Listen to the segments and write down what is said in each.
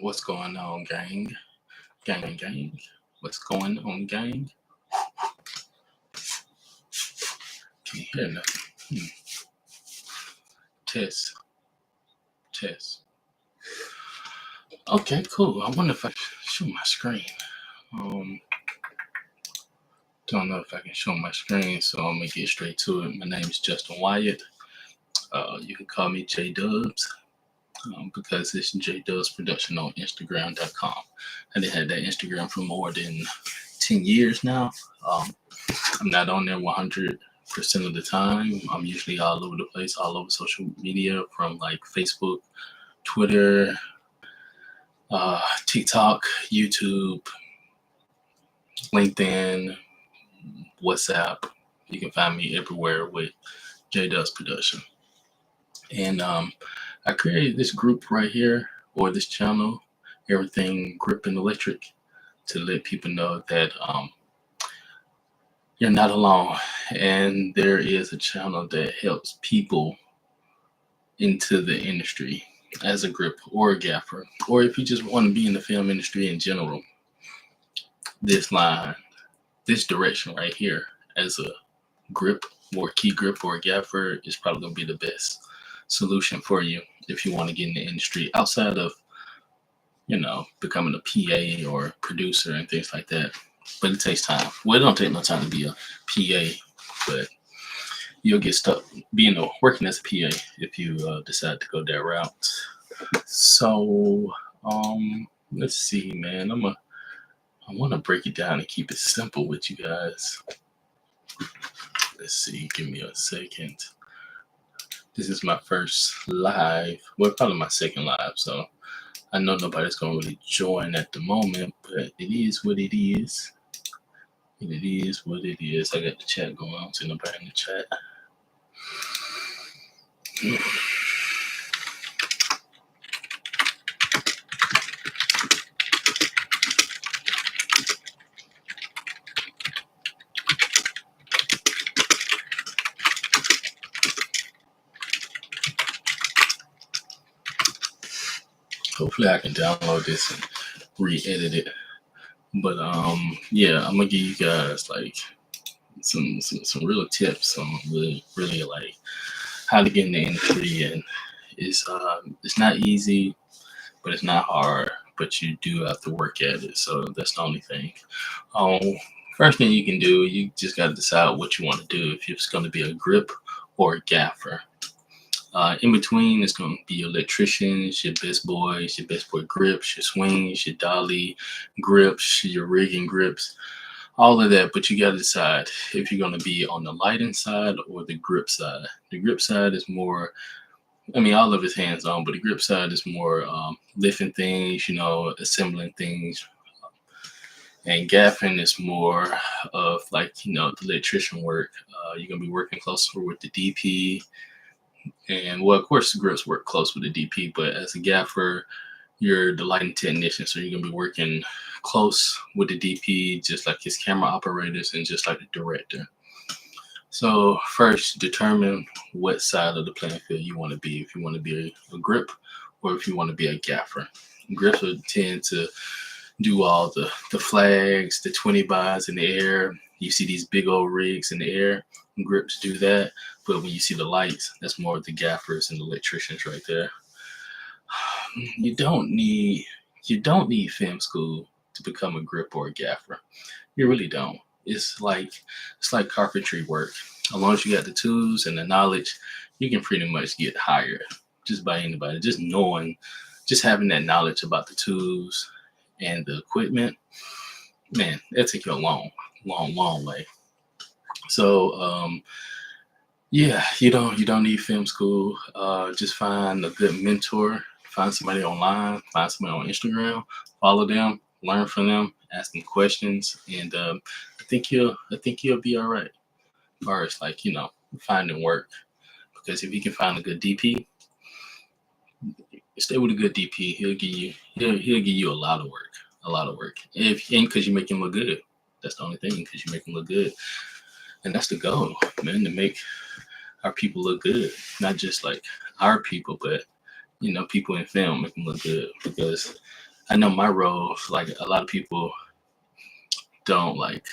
What's going on, gang? Gang. What's going on, gang? Can you hear nothing? Test, test. Okay, cool. I wonder if I can show my screen. Um, don't know if I can show my screen, so I'm gonna get straight to it. My name is Justin Wyatt. You can call me J Dubs. Because it's J Dubs Production on Instagram.com. I done had that Instagram for more than 10 years now. I'm not on there 100% of the time. I'm usually all over the place, all over social media, from like Facebook, Twitter, TikTok, YouTube, LinkedIn, WhatsApp. You can find me everywhere with J Dubs Production. And I created this group right here, or this channel, Everything Grip and Electric, to let people know that you're not alone. And there is a channel that helps people into the industry as a grip or a gaffer, or if you just want to be in the film industry in general. This direction right here, as a grip or key grip or a gaffer, is probably going to be the best solution for you if you want to get in the industry outside of becoming a PA or producer and things like that. But it takes time. Well, it don't take no time to be a PA, but you'll get stuck working as a PA if you decide to go that route. So let's see, man. I want to break it down and keep it simple with you guys. Let's see. Give me a second. This is my first live. Well, probably my second live. So I know nobody's going to really join at the moment, but it is what it is. It is what it is. I got the chat going on. See nobody in the chat. Hopefully I can download this and re-edit it. But yeah, I'm gonna give you guys like some real tips on really like how to get in the industry, and it's not easy, but it's not hard, but you do have to work at it. So that's the only thing. First thing you can do, you just got to decide what you want to do, if it's going to be a grip or a gaffer. In between, it's going to be your electricians, your best boy grips, your swings, your dolly grips, your rigging grips, all of that. But you got to decide if you're going to be on the lighting side or the grip side. The grip side is more, all of it's hands-on, but the grip side is more lifting things, assembling things. And gaffing is more of like, the electrician work. You're going to be working closer with the DP. And well, of course, the grips work close with the DP, but as a gaffer, you're the lighting technician. So you're going to be working close with the DP, just like his camera operators and just like the director. So first, determine what side of the playing field you want to be. If you want to be a grip or if you want to be a gaffer. Grips will tend to do all the flags, the 20 bys in the air. You see these big old rigs in the air. Grips do that. But when you see the lights, that's more of the gaffers and the electricians right there. You don't need film school to become a grip or a gaffer. You really don't. It's like carpentry work. As long as you got the tools and the knowledge, you can pretty much get hired just by anybody. Just having that knowledge about the tools and the equipment, man, that take you a long way. So yeah, you don't need film school. Just find a good mentor. Find somebody online. Find somebody on Instagram. Follow them. Learn from them. Ask them questions, and I think you'll be all right. As far as like finding work, because if you can find a good DP, stay with a good DP. He'll give you a lot of work. Because you make him look good. That's the only thing, because you make him look good, and that's the goal, man, to make our people look good. Not just like our people, but people in film make them look good, because I know my role, like a lot of people don't like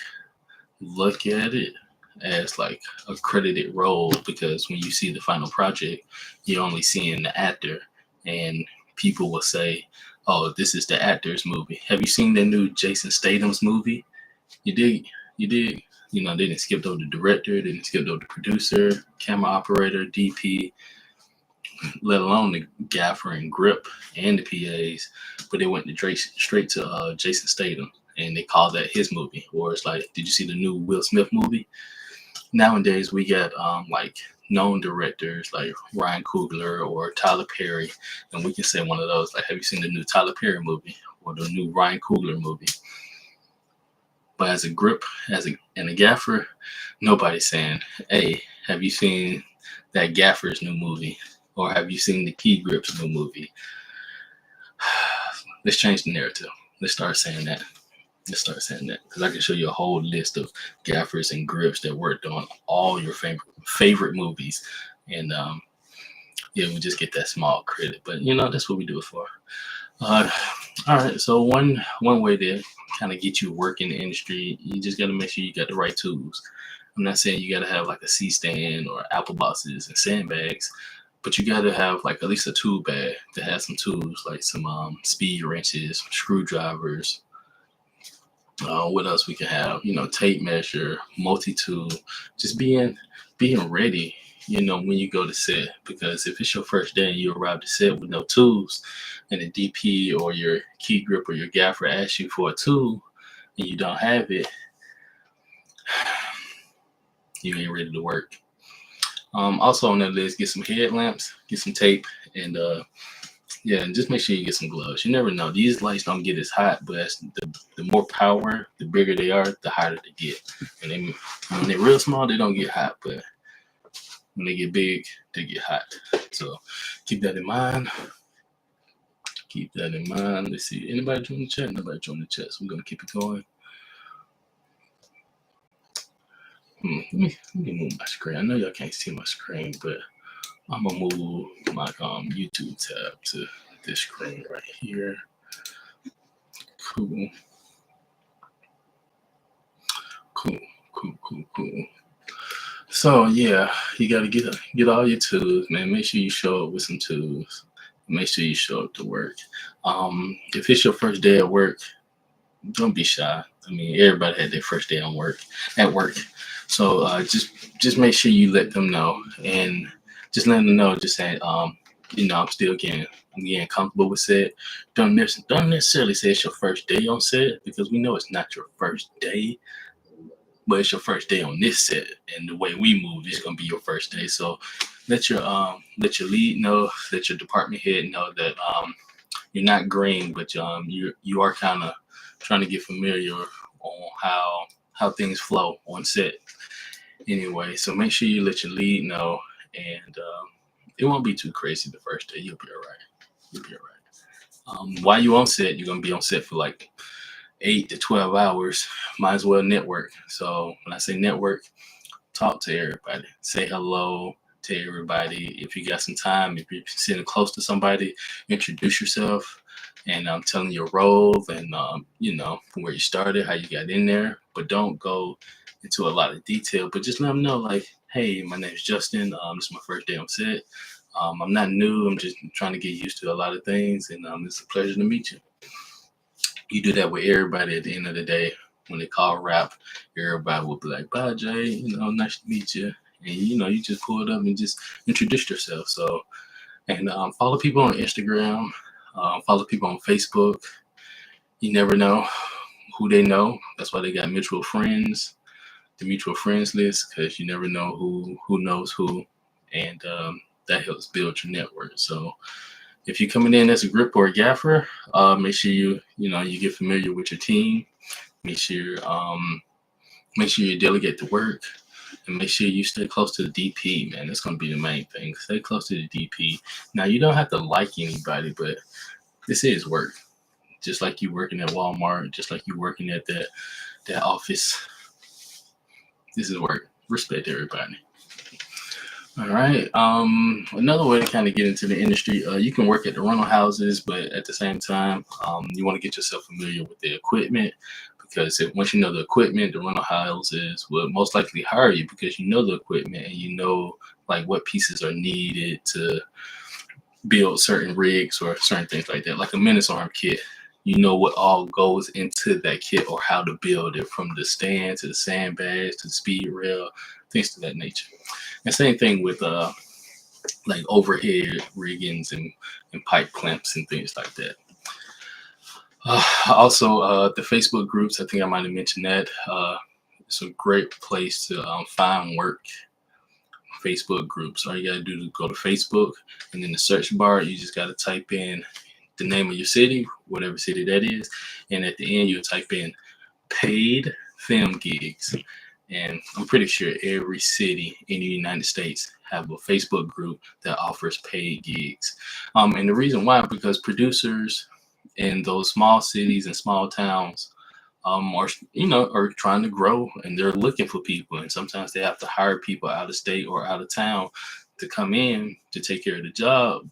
look at it as like a credited role because when you see the final project, you're only seeing the actor, and people will say, "Oh, this is the actor's movie." Have you seen the new Jason Statham's movie? You did, you did. You know, they didn't skip over the director, they didn't skip over the producer, camera operator, DP, let alone the gaffer and grip and the PAs, but they went straight to Jason Statham, and they called that his movie. Or it's like, did you see the new Will Smith movie? Nowadays we got like known directors like Ryan Coogler or Tyler Perry, and we can say one of those. Like, have you seen the new Tyler Perry movie or the new Ryan Coogler movie? But as a grip, and a gaffer, nobody's saying, "Hey, have you seen that gaffer's new movie?" Or have you seen the key grip's new movie? Let's change the narrative. Let's start saying that. Let's start saying that because I can show you a whole list of gaffers and grips that worked on all your favorite movies, and yeah, we just get that small credit. But you know, that's what we do it for. Uh, all right. So one way to kind of get you work in the industry, you just got to make sure you got the right tools. I'm not saying you got to have like a C stand or apple boxes and sandbags, but you got to have like at least a tool bag that has some tools like some speed wrenches, screwdrivers. What else we can have? You know, tape measure, multi-tool, just being ready. You know, when you go to set, because if it's your first day and you arrive to set with no tools, and the DP or your key grip or your gaffer asks you for a tool and you don't have it, you ain't ready to work. Also on that list, get some headlamps, get some tape, and yeah, and just make sure you get some gloves. You never know; these lights don't get as hot, but as the more power, the bigger they are, the hotter they get. And when they're real small, they don't get hot, but when they get big, they get hot. So keep that in mind. Keep that in mind. Let's see. Anybody join the chat? Nobody join the chat, so we're gonna keep it going. Let me move my screen. I know y'all can't see my screen, but I'm gonna move my YouTube tab to this screen right here. Cool. Cool. So yeah, you gotta get all your tools, man. Make sure you show up with some tools. Make sure you show up to work. If it's your first day at work, don't be shy. I mean, everybody had their first day at work. So just make sure you let them know, and just let them know. Just say, you know, I'm getting comfortable with set. Don't necessarily say it's your first day on set because we know it's not your first day, but it's your first day on this set, and the way we move is gonna be your first day. So let your lead know, let your department head know that you're not green, but you are kind of trying to get familiar on how things flow on set. Anyway, so make sure you let your lead know, and it won't be too crazy the first day. You'll be all right. You'll be all right. While you on set, you're gonna be on set for like 8 to 12 hours. Might as well network. So when I say network, talk to everybody, say hello to everybody. If you got some time, if you're sitting close to somebody, introduce yourself and telling your role and you know, from where you started, how you got in there. But don't go into a lot of detail, but just let them know like, hey, my name is Justin. This is my first day on set. I'm not new. I'm just trying to get used to a lot of things, and it's a pleasure to meet you. You do that with everybody at the end of the day. When they call rap, everybody will be like, bye, Jay. You know, nice to meet you. And, you know, you just pull it up and just introduce yourself. So, and follow people on Instagram, follow people on Facebook. You never know who they know. That's why they got mutual friends, the mutual friends list, because you never know who knows who. And that helps build your network. So, if you're coming in as a grip or a gaffer, make sure you get familiar with your team. Make sure you delegate the work, and make sure you stay close to the DP. Man, that's gonna be the main thing. Stay close to the DP. Now you don't have to like anybody, but this is work. Just like you working at Walmart, just like you working at that office. This is work. Respect everybody. All right. Another way to kind of get into the industry, you can work at the rental houses, but at the same time, you want to get yourself familiar with the equipment because once you know the equipment, the rental houses will most likely hire you because you know the equipment and you know like what pieces are needed to build certain rigs or certain things like that, like a menace arm kit. You know what all goes into that kit or how to build it from the stand to the sandbags to the speed rail, things to that nature. And same thing with like overhead riggings and pipe clamps and things like that. Also, the Facebook groups, I think I might have mentioned that. It's a great place to find work. Facebook groups. All you gotta do is go to Facebook, and in the search bar, you just gotta type in the name of your city, whatever city that is, and at the end, you'll type in paid film gigs. And I'm pretty sure every city in the United States have a Facebook group that offers paid gigs. And the reason why, because producers in those small cities and small towns are are trying to grow and they're looking for people, and sometimes they have to hire people out of state or out of town to come in to take care of the job.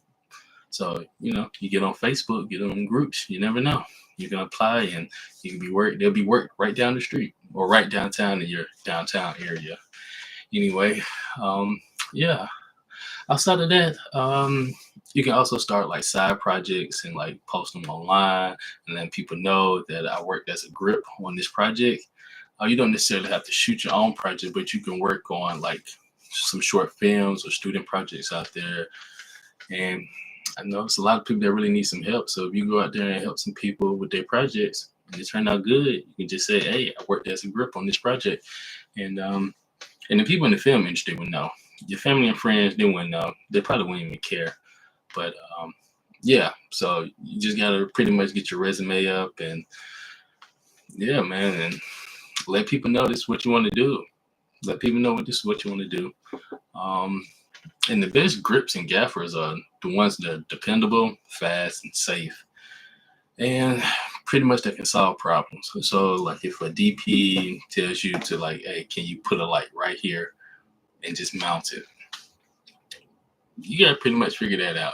So, you get on Facebook, get on groups, you never know. You can apply and you can be work. There'll be work right down the street or right downtown in your downtown area. Anyway, um, yeah. Outside of that, you can also start like side projects and like post them online and let people know that I worked as a grip on this project. You don't necessarily have to shoot your own project, but you can work on like some short films or student projects out there. And I know it's a lot of people that really need some help. So if you go out there and help some people with their projects and it turned out good, you can just say, "Hey, I worked as a grip on this project," and and the people in the film industry would know. Your family and friends, they wouldn't know. They probably wouldn't even care. But yeah, so you just gotta pretty much get your resume up and yeah, man, and let people know this is what you want to do. Let people know what this is what you want to do. Um, and the best grips and gaffers are the ones that are dependable, fast, and safe, and pretty much they can solve problems. So, like if a DP tells you to like, hey, can you put a light right here and just mount it? You gotta pretty much figure that out.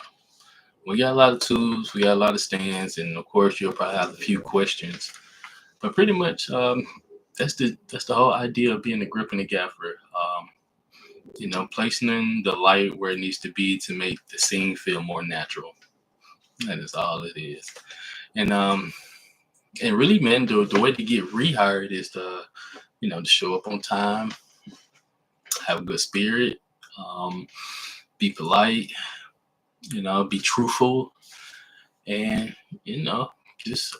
We got a lot of tools, we got a lot of stands, and of course you'll probably have a few questions. But pretty much, that's the whole idea of being a grip and a gaffer. Placing in the light where it needs to be to make the scene feel more natural. That is all it is. And really, man, the way to get rehired is to show up on time, have a good spirit, um, be polite, be truthful, and you know, just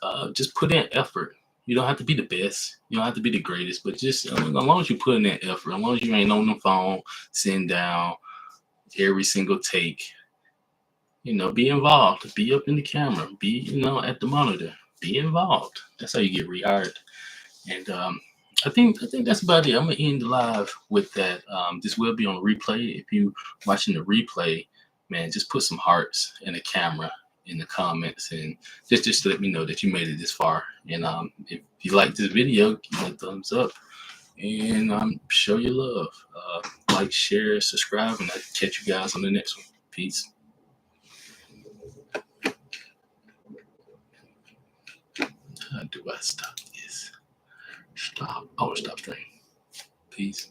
put in effort. You don't have to be the best. You don't have to be the greatest, but just as long as you put in that effort, as long as you ain't on the phone, sitting down every single take, be involved, be up in the camera, be at the monitor, be involved. That's how you get rehired. And I think that's about it. I'm gonna end the live with that. This will be on replay. If you watching the replay, man, just put some hearts and a camera in the comments, and just to let me know that you made it this far. And if you like this video, give me a thumbs up and show your love. Like, share, subscribe, and I'll catch you guys on the next one. Peace. How do I stop this? Stop. Oh, stop stream. Peace.